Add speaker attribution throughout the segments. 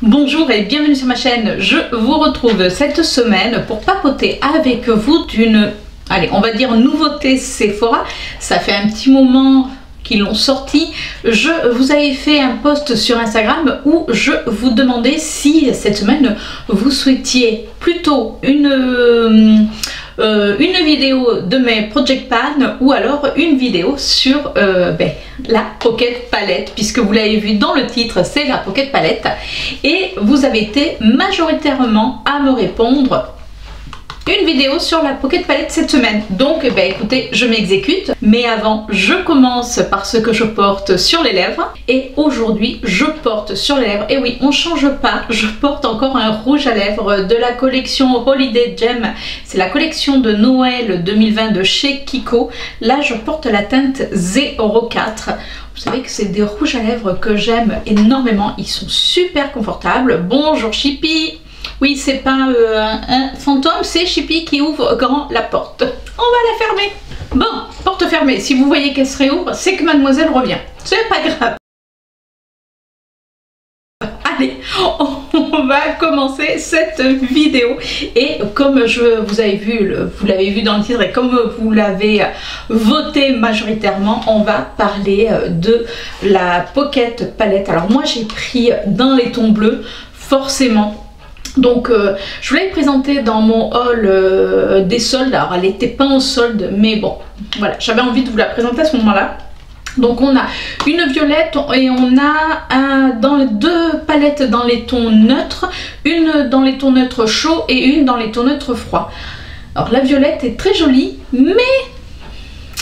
Speaker 1: Bonjour et bienvenue sur ma chaîne. Je vous retrouve cette semaine pour papoter avec vous d'une, allez, on va dire nouveauté Sephora. Ça fait un petit moment qu'ils l'ont sorti. Je vous avais fait un post sur Instagram où je vous demandais si cette semaine vous souhaitiez plutôt une vidéo de mes Project Pan ou alors une vidéo sur la Pocket Palette, puisque vous l'avez vu dans le titre, c'est la Pocket Palette, et vous avez été majoritairement à me répondre une vidéo sur la Pocket Palette cette semaine. Donc écoutez, je m'exécute, mais avant je commence par ce que je porte sur les lèvres, et aujourd'hui je porte sur les lèvres, et oui, on change pas, je porte encore un rouge à lèvres de la collection Holiday Gem. C'est la collection de Noël 2020 de chez Kiko. Là je porte la teinte 04. Vous savez que c'est des rouges à lèvres que j'aime énormément, ils sont super confortables. Bonjour Chippy. Oui, c'est pas un fantôme, c'est Chippy qui ouvre grand la porte. On va la fermer. Bon, porte fermée. Si vous voyez qu'elle se réouvre, c'est que mademoiselle revient. C'est pas grave. Allez, on va commencer cette vidéo. Et comme vous l'avez vu dans le titre et comme vous l'avez voté majoritairement, on va parler de la Pocket Palette. Alors moi, j'ai pris dans les tons bleus, forcément. Donc je vous l'avais présenté dans mon haul des soldes. Alors elle n'était pas en solde, mais bon, voilà, j'avais envie de vous la présenter à ce moment-là. Donc on a une violette et on a deux palettes dans les tons neutres, une dans les tons neutres chauds et une dans les tons neutres froids. Alors la violette est très jolie, mais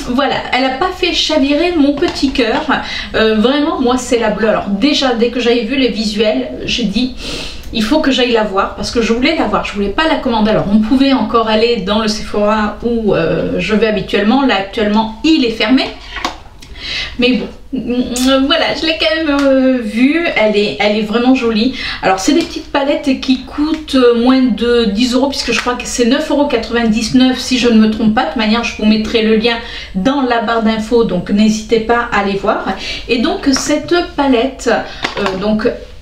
Speaker 1: voilà, elle n'a pas fait chavirer mon petit cœur. Vraiment, moi c'est la bleue. Alors déjà, dès que j'avais vu les visuels, j'ai dit il faut que j'aille la voir, parce que je voulais la voir, je voulais pas la commander. Alors on pouvait encore aller dans le Sephora où je vais habituellement. Là actuellement il est fermé, mais bon, voilà, je l'ai quand même vue. Elle est vraiment jolie. Alors c'est des petites palettes qui coûtent moins de 10 €, puisque je crois que c'est 9,99 € si je ne me trompe pas. De toute manière, je vous mettrai le lien dans la barre d'infos, donc n'hésitez pas à aller voir. Et donc cette palette,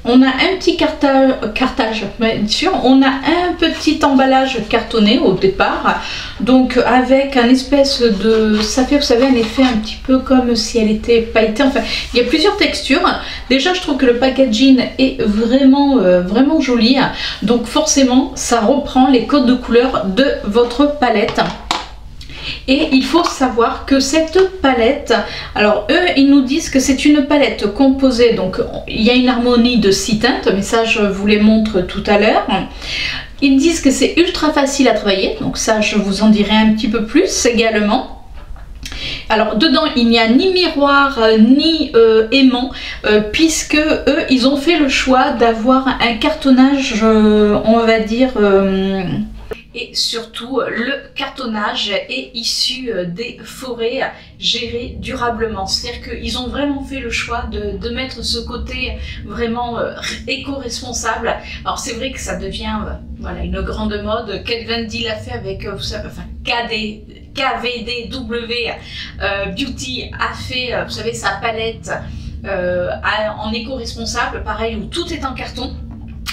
Speaker 1: on a un petit cartage, bien sûr, on a un petit emballage cartonné au départ, donc avec un espèce de, ça fait, vous savez, un effet un petit peu comme si elle était pailletée. Enfin, il y a plusieurs textures. Déjà, je trouve que le packaging est vraiment, vraiment joli, donc forcément, ça reprend les codes de couleurs de votre palette. Et il faut savoir que cette palette, alors eux ils nous disent que c'est une palette composée, donc il y a une harmonie de 6 teintes, mais ça je vous les montre tout à l'heure. Ils disent que c'est ultra facile à travailler, donc ça je vous en dirai un petit peu plus également. Alors dedans il n'y a ni miroir ni aimant, puisque eux ils ont fait le choix d'avoir un cartonnage, on va dire... Et surtout, le cartonnage est issu des forêts gérées durablement. C'est-à-dire qu'ils ont vraiment fait le choix de mettre ce côté vraiment éco-responsable. Alors c'est vrai que ça devient voilà, une grande mode. Kat Von D l'a fait avec, vous savez, enfin, KVDW Beauty a fait, vous savez, sa palette en éco-responsable, pareil, où tout est en carton.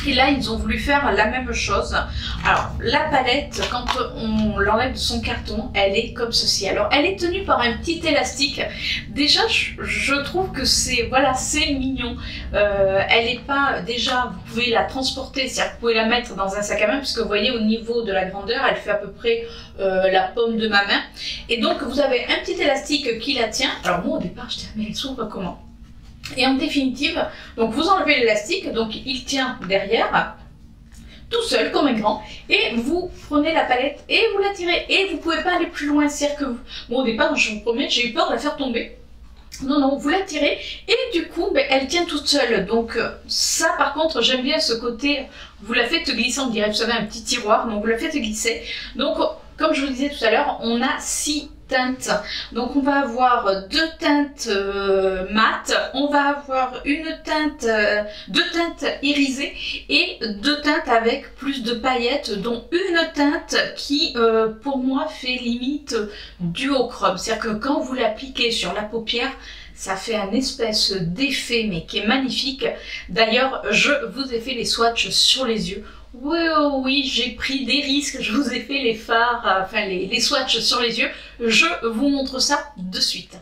Speaker 1: Et là, ils ont voulu faire la même chose. Alors, la palette, quand on l'enlève de son carton, elle est comme ceci. Alors, elle est tenue par un petit élastique. Déjà, je trouve que c'est, voilà, c'est mignon. Elle n'est pas, déjà, vous pouvez la transporter, c'est-à-dire que vous pouvez la mettre dans un sac à main, puisque vous voyez, au niveau de la grandeur, elle fait à peu près la paume de ma main. Et donc, vous avez un petit élastique qui la tient. Alors, moi, au départ, je disais, mais elle s'ouvre comment ? Et en définitive, donc vous enlevez l'élastique, donc il tient derrière, tout seul comme un grand, et vous prenez la palette et vous la tirez, et vous pouvez pas aller plus loin. C'est-à-dire que, bon, au départ, je vous promets, j'ai eu peur de la faire tomber. Non, non, vous la tirez, et du coup, elle tient toute seule. Donc ça, par contre, j'aime bien ce côté, vous la faites glisser, on dirait, vous savez, un petit tiroir, donc vous la faites glisser. Donc, comme je vous disais tout à l'heure, on a 6 teintes. Donc on va avoir 2 teintes mat, on va avoir une teinte, 2 teintes irisées et 2 teintes avec plus de paillettes, dont une teinte qui pour moi fait limite duochrome. C'est-à-dire que quand vous l'appliquez sur la paupière, ça fait un espèce d'effet mais qui est magnifique. D'ailleurs, je vous ai fait les swatchs sur les yeux. Oui, oh oui, j'ai pris des risques, je vous ai fait les fards, enfin les swatchs sur les yeux. Je vous montre ça de suite.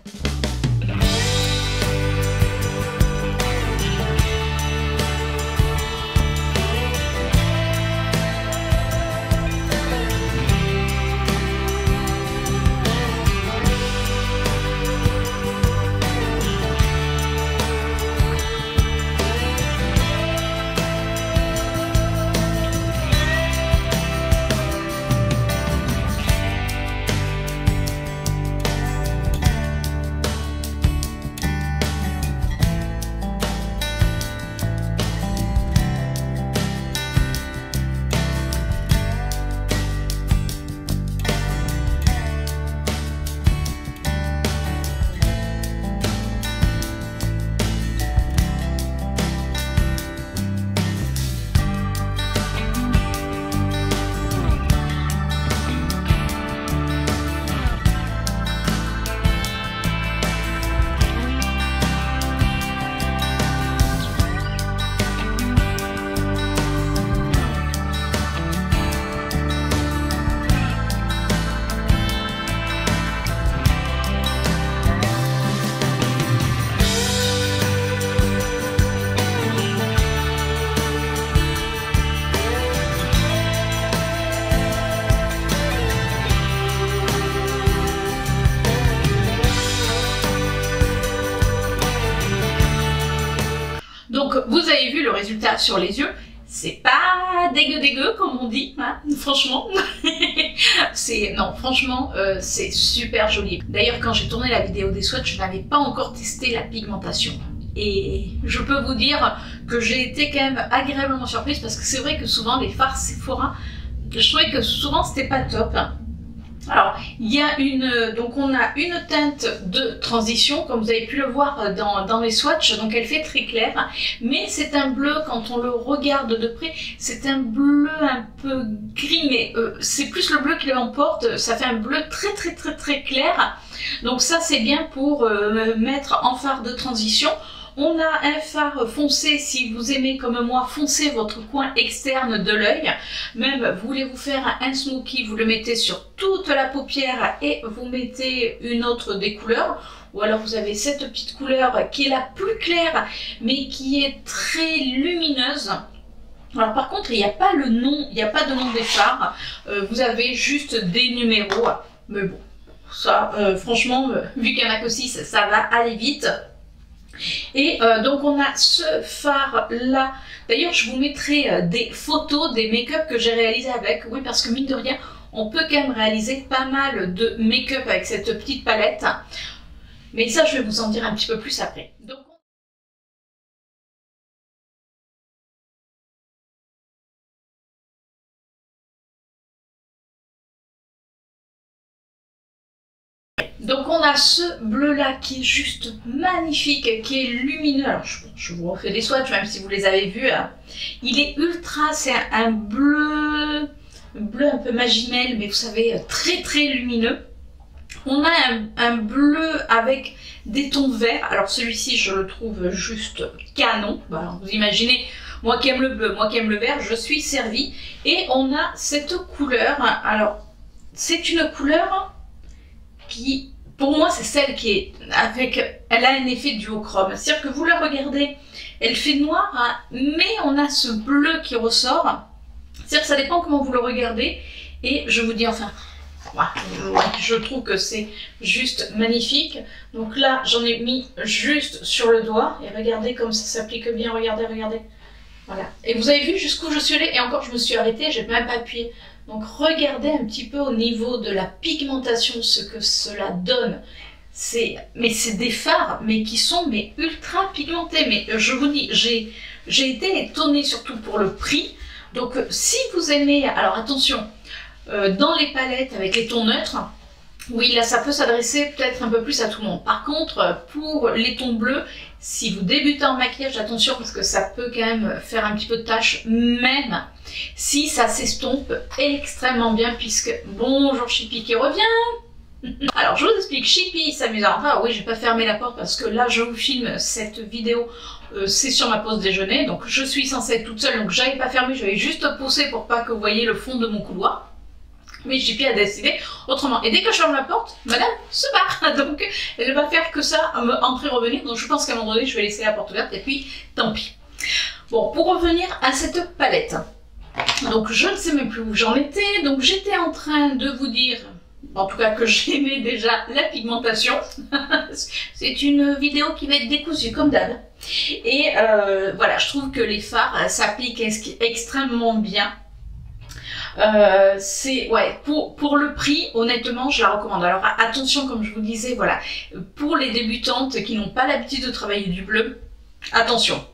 Speaker 1: Donc vous avez vu le résultat sur les yeux, c'est pas dégueu comme on dit, hein, franchement. Non, franchement, c'est super joli. D'ailleurs, quand j'ai tourné la vidéo des swatchs, je n'avais pas encore testé la pigmentation. Et je peux vous dire que j'ai été quand même agréablement surprise parce que c'est vrai que souvent les fards Sephora, je trouvais que souvent c'était pas top. Alors, il y a donc on a une teinte de transition, comme vous avez pu le voir dans les swatchs, donc elle fait très claire, mais c'est un bleu, quand on le regarde de près, c'est un bleu un peu gris, mais c'est plus le bleu qui l'emporte, ça fait un bleu très clair, donc ça c'est bien pour mettre en fard de transition. On a un fard foncé, si vous aimez comme moi foncer votre coin externe de l'œil. Même voulez-vous faire un smoky, vous le mettez sur toute la paupière et vous mettez une autre des couleurs. Ou alors vous avez cette petite couleur qui est la plus claire mais qui est très lumineuse. Alors par contre il n'y a pas le nom, il n'y a pas de nom des fards. Vous avez juste des numéros. Mais bon, ça franchement, vu qu'il n'y en a que 6, ça va aller vite. Et donc on a ce phare là, d'ailleurs je vous mettrai des photos des make-up que j'ai réalisé avec, oui parce que mine de rien on peut quand même réaliser pas mal de make-up avec cette petite palette, mais ça je vais vous en dire un petit peu plus après. Donc on a ce bleu là qui est juste magnifique, qui est lumineux. Alors je vous refais des swatchs même si vous les avez vus. Hein. Il est ultra, c'est un bleu un peu magimel, mais vous savez très lumineux. On a un bleu avec des tons verts. Alors celui-ci je le trouve juste canon. Alors, vous imaginez, moi qui aime le bleu, moi qui aime le vert, je suis servie. Et on a cette couleur. Alors c'est une couleur qui, pour moi, c'est celle qui est avec, elle a un effet duochrome. C'est-à-dire que vous la regardez, elle fait noir, hein, mais on a ce bleu qui ressort. C'est-à-dire que ça dépend comment vous le regardez. Et je vous dis, enfin, ouais, je trouve que c'est juste magnifique. Donc là, j'en ai mis juste sur le doigt. Et regardez comme ça s'applique bien. Regardez. Voilà. Et vous avez vu jusqu'où je suis allée. Et encore, je me suis arrêtée, j'ai même pas appuyé. Donc regardez un petit peu au niveau de la pigmentation ce que cela donne. Mais c'est des fards mais qui sont ultra pigmentés. Mais je vous dis, j'ai été étonnée surtout pour le prix. Donc si vous aimez, alors attention, dans les palettes avec les tons neutres, oui là ça peut s'adresser peut-être un peu plus à tout le monde. Par contre pour les tons bleus, si vous débutez en maquillage, attention parce que ça peut quand même faire un petit peu de tâche, même si ça s'estompe extrêmement bien puisque, bonjour Chippy qui revient, Alors je vous explique, Chippy s'amuse à rentrer. Alors oui, je vais pas fermer la porte parce que là je vous filme cette vidéo, c'est sur ma pause déjeuner, donc je suis censée être toute seule, donc j'avais pas fermé, j'avais juste poussé pour pas que vous voyez le fond de mon couloir. Mais Chippy a décidé autrement. Et dès que je ferme la porte, madame se barre. Donc elle va faire que ça, entrer, revenir. Donc je pense qu'à un moment donné, je vais laisser la porte ouverte et puis tant pis. Bon, pour revenir à cette palette. Donc je ne sais même plus où j'en étais. Donc j'étais en train de vous dire, en tout cas que j'aimais déjà la pigmentation. C'est une vidéo qui va être décousue comme d'hab. Et voilà, je trouve que les fards s'appliquent extrêmement bien. C'est ouais, pour le prix, honnêtement je la recommande. Alors attention, comme je vous disais, voilà, pour les débutantes qui n'ont pas l'habitude de travailler du bleu, attention,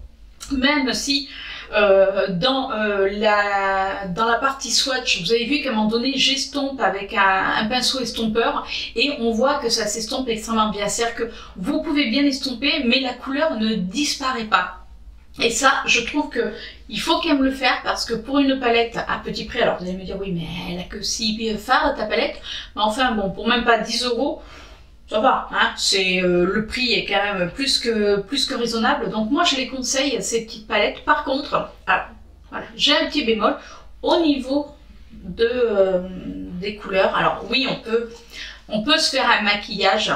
Speaker 1: même si dans la partie swatch, vous avez vu qu'à un moment donné j'estompe avec un pinceau estompeur et on voit que ça s'estompe extrêmement bien. C'est-à-dire que vous pouvez bien estomper mais la couleur ne disparaît pas. Et ça, je trouve que il faut quand même le faire parce que pour une palette à petit prix, alors vous allez me dire oui mais elle a que 6 fards ta palette, mais enfin bon, pour même pas 10 €, ça va, hein, c'est le prix est quand même plus que raisonnable, donc moi je les conseille ces petites palettes. Par contre, alors, voilà, j'ai un petit bémol au niveau des couleurs. Alors oui, on peut se faire un maquillage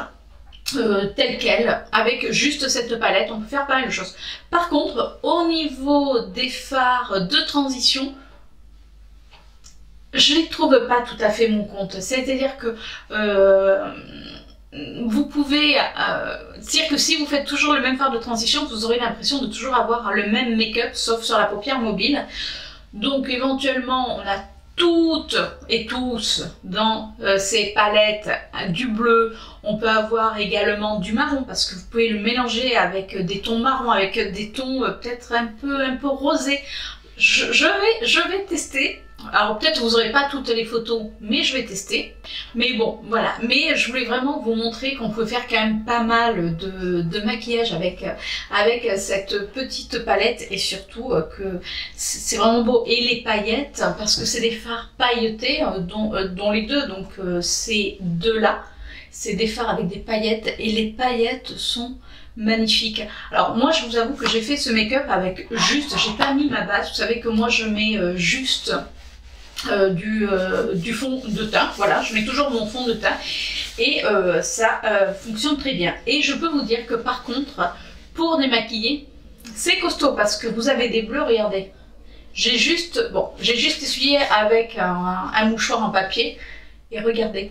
Speaker 1: tel quel, avec juste cette palette, on peut faire pas mal de choses. Par contre, au niveau des fards de transition, je les trouve pas tout à fait mon compte. C'est-à-dire que vous pouvez dire que si vous faites toujours le même fard de transition, vous aurez l'impression de toujours avoir le même make-up, sauf sur la paupière mobile. Donc éventuellement, on a toutes et tous dans ces palettes du bleu. On peut avoir également du marron parce que vous pouvez le mélanger avec des tons marrons, avec des tons peut-être un peu rosés. Je vais tester. Alors peut-être vous n'aurez pas toutes les photos, mais je vais tester. Mais bon, voilà. Mais je voulais vraiment vous montrer qu'on peut faire quand même pas mal de maquillage avec cette petite palette et surtout que c'est vraiment beau. Et les paillettes, parce que c'est des fards pailletés, dont les deux, donc ces deux-là, c'est des fards avec des paillettes et les paillettes sont magnifiques. Alors moi je vous avoue que j'ai fait ce make-up avec juste, j'ai pas mis ma base, vous savez que moi je mets juste du fond de teint, voilà, je mets toujours mon fond de teint et ça fonctionne très bien. Et je peux vous dire que par contre, pour démaquiller, c'est costaud parce que vous avez des bleus, regardez. J'ai juste essuyé avec un mouchoir en papier et regardez.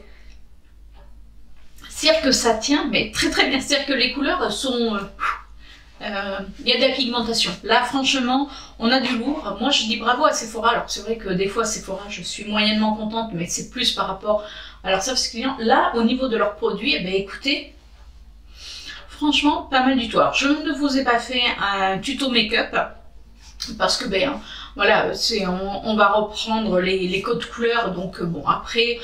Speaker 1: C'est-à-dire que ça tient, mais très très bien. C'est-à-dire que les couleurs sont... il y a de la pigmentation. Là, franchement, on a du lourd. Moi, je dis bravo à Sephora. Alors, c'est vrai que des fois, Sephora, je suis moyennement contente, mais c'est plus par rapport à leur service client. Là, au niveau de leurs produits, eh bien, écoutez, franchement, pas mal du tout. Alors, je ne vous ai pas fait un tuto make-up parce que, ben, voilà, on va reprendre les codes couleurs. Donc, bon, après...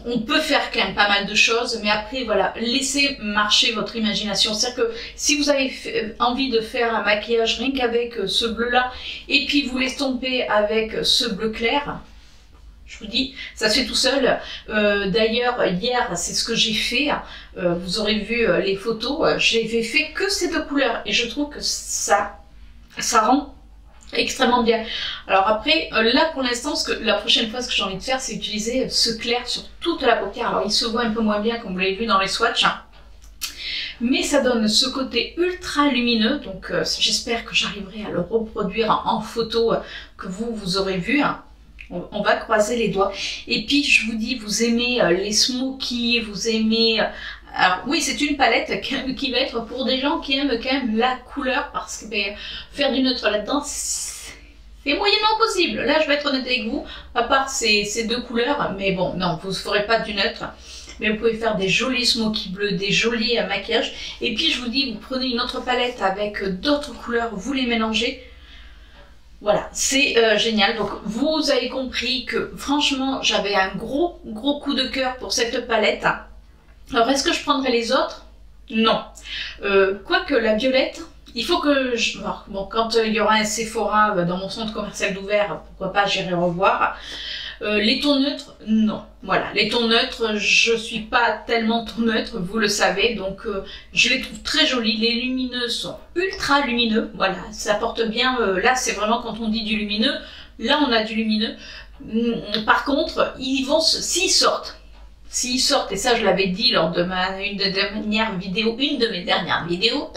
Speaker 1: on peut faire quand même pas mal de choses, mais après voilà, laissez marcher votre imagination. C'est-à-dire que si vous avez envie de faire un maquillage rien qu'avec ce bleu là, et puis vous l'estompez avec ce bleu clair, je vous dis, ça se fait tout seul. D'ailleurs hier c'est ce que j'ai fait, vous aurez vu les photos, j'ai fait que ces deux couleurs et je trouve que ça rend extrêmement bien. Alors après, là pour l'instant, la prochaine fois ce que j'ai envie de faire, c'est utiliser ce clair sur toute la paupière. Alors il se voit un peu moins bien comme vous l'avez vu dans les swatchs, hein. Mais ça donne ce côté ultra lumineux, donc j'espère que j'arriverai à le reproduire en photo que vous aurez vu, hein. On va croiser les doigts. Et puis je vous dis, vous aimez les smokies, vous aimez... Alors oui, c'est une palette qui va être pour des gens qui aiment quand même la couleur, parce que ben, faire du neutre là-dedans, c'est moyennement possible. Là, je vais être honnête avec vous, à part ces deux couleurs, mais bon, non, vous ne ferez pas du neutre. Mais vous pouvez faire des jolis smoky bleus, des jolis maquillages. Et puis je vous dis, vous prenez une autre palette avec d'autres couleurs, vous les mélangez. Voilà, c'est génial. Donc vous avez compris que franchement, j'avais un gros coup de cœur pour cette palette. Alors, est-ce que je prendrai les autres? Non. Quoique la violette, il faut que je... Bon, quand il y aura un Sephora dans mon centre commercial d'ouvert, pourquoi pas, j'irai revoir. Les tons neutres, non. Voilà, les tons neutres, je suis pas tellement ton neutre, vous le savez, donc je les trouve très jolis. Les lumineux sont ultra lumineux, voilà, ça porte bien. Là, c'est vraiment quand on dit du lumineux, là on a du lumineux. Par contre, s'ils sortent, et ça je l'avais dit lors de une de mes dernières vidéos,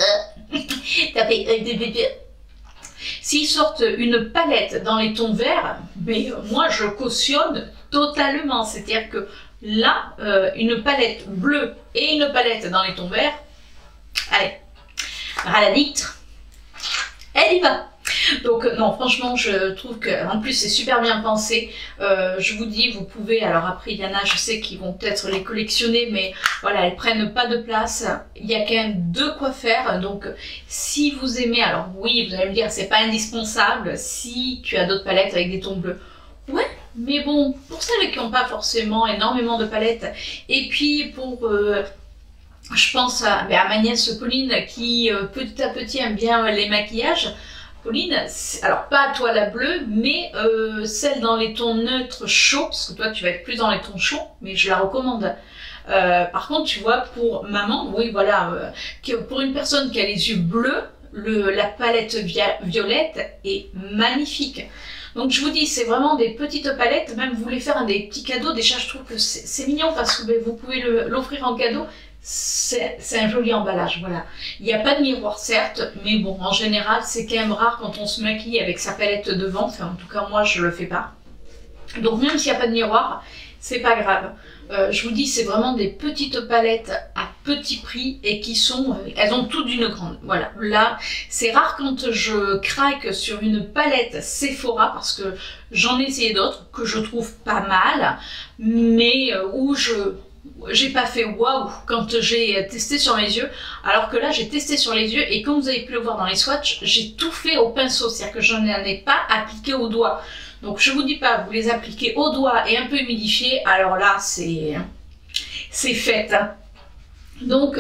Speaker 1: s'ils sortent une palette dans les tons verts, mais moi je cautionne totalement, c'est-à-dire que là, une palette bleue et une palette dans les tons verts, allez, Raladicte, elle y va. Donc non, franchement, je trouve que en plus c'est super bien pensé. Je vous dis, vous pouvez, alors après il y en a, je sais qu'ils vont peut-être les collectionner, mais voilà, elles prennent pas de place. Il y a quand même de quoi faire. Donc si vous aimez, alors oui, vous allez me dire, c'est pas indispensable si tu as d'autres palettes avec des tons bleus. Ouais, mais bon, pour celles qui n'ont pas forcément énormément de palettes, et puis pour je pense à ma nièce Pauline qui petit à petit aime bien les maquillages. Pauline, alors pas toi la bleue, mais celle dans les tons neutres chauds, parce que toi tu vas être plus dans les tons chauds, mais je la recommande. Par contre, tu vois, pour maman, oui voilà, pour une personne qui a les yeux bleus, la palette violette est magnifique. Donc je vous dis, c'est vraiment des petites palettes, même vous voulez faire des petits cadeaux, déjà je trouve que c'est mignon parce que vous pouvez l'offrir en cadeau. C'est un joli emballage, voilà. Il n'y a pas de miroir certes, mais bon, en général, c'est quand même rare quand on se maquille avec sa palette devant. Enfin, en tout cas, moi, je le fais pas. Donc, même s'il n'y a pas de miroir, c'est pas grave. Je vous dis, c'est vraiment des petites palettes à petit prix et qui sont... elles ont toutes d'une grande. Voilà, là, c'est rare quand je craque sur une palette Sephora parce que j'en ai essayé d'autres que je trouve pas mal, mais où j'ai pas fait waouh quand j'ai testé sur mes yeux, alors que là j'ai testé sur les yeux et comme vous avez pu le voir dans les swatchs, j'ai tout fait au pinceau, c'est-à-dire que je n'en ai pas appliqué au doigt. Donc je vous dis pas, vous les appliquez au doigt et un peu humidifié, alors là c'est fait. Hein. Donc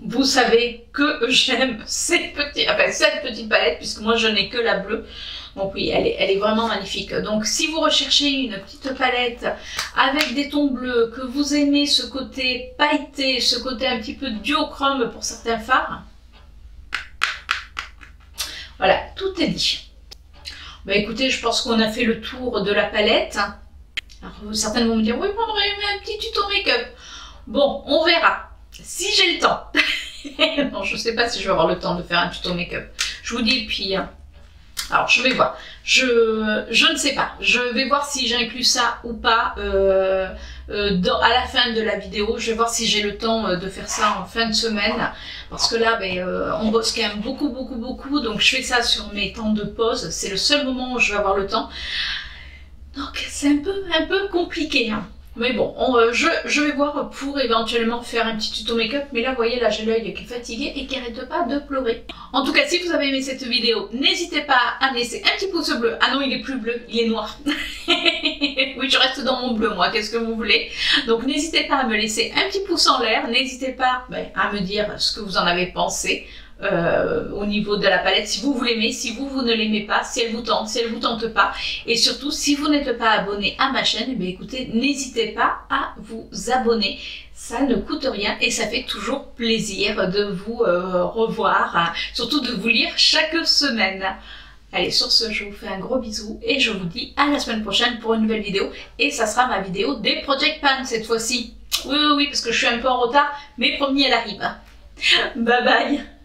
Speaker 1: vous savez que j'aime cette petite palette puisque moi je n'ai que la bleue. Donc oui, elle est vraiment magnifique. Donc si vous recherchez une petite palette avec des tons bleus, que vous aimez ce côté pailleté, ce côté un petit peu duochrome pour certains fards, voilà, tout est dit. Bah écoutez, je pense qu'on a fait le tour de la palette. Alors certains vont me dire, oui, on aurait aimé un petit tuto make-up. Bon, on verra. Si j'ai le temps. Non, je ne sais pas si je vais avoir le temps de faire un tuto make-up. Je vous dis, puis... alors je vais voir, je ne sais pas, je vais voir si j'inclus ça ou pas à la fin de la vidéo. Je vais voir si j'ai le temps de faire ça en fin de semaine, parce que là on bosse quand même beaucoup, donc je fais ça sur mes temps de pause, c'est le seul moment où je vais avoir le temps, donc c'est un peu compliqué, hein. Mais bon, je vais voir pour éventuellement faire un petit tuto make-up. Mais là, vous voyez, là j'ai l'œil qui est fatigué et qui n'arrête pas de pleurer. En tout cas, si vous avez aimé cette vidéo, n'hésitez pas à me laisser un petit pouce bleu. Ah non, il est plus bleu, il est noir. Oui, je reste dans mon bleu, moi, qu'est-ce que vous voulez. Donc n'hésitez pas à me laisser un petit pouce en l'air. N'hésitez pas à me dire ce que vous en avez pensé. Au niveau de la palette, si vous l'aimez, si vous ne l'aimez pas, si elle vous tente, si elle vous tente pas, et surtout si vous n'êtes pas abonné à ma chaîne, et bien écoutez, n'hésitez pas à vous abonner, ça ne coûte rien et ça fait toujours plaisir de vous revoir, hein, surtout de vous lire chaque semaine. Allez, sur ce, je vous fais un gros bisou et je vous dis à la semaine prochaine pour une nouvelle vidéo, et ça sera ma vidéo des Project Pan cette fois-ci. Oui, parce que je suis un peu en retard, mais promis, elle arrive. Bye bye.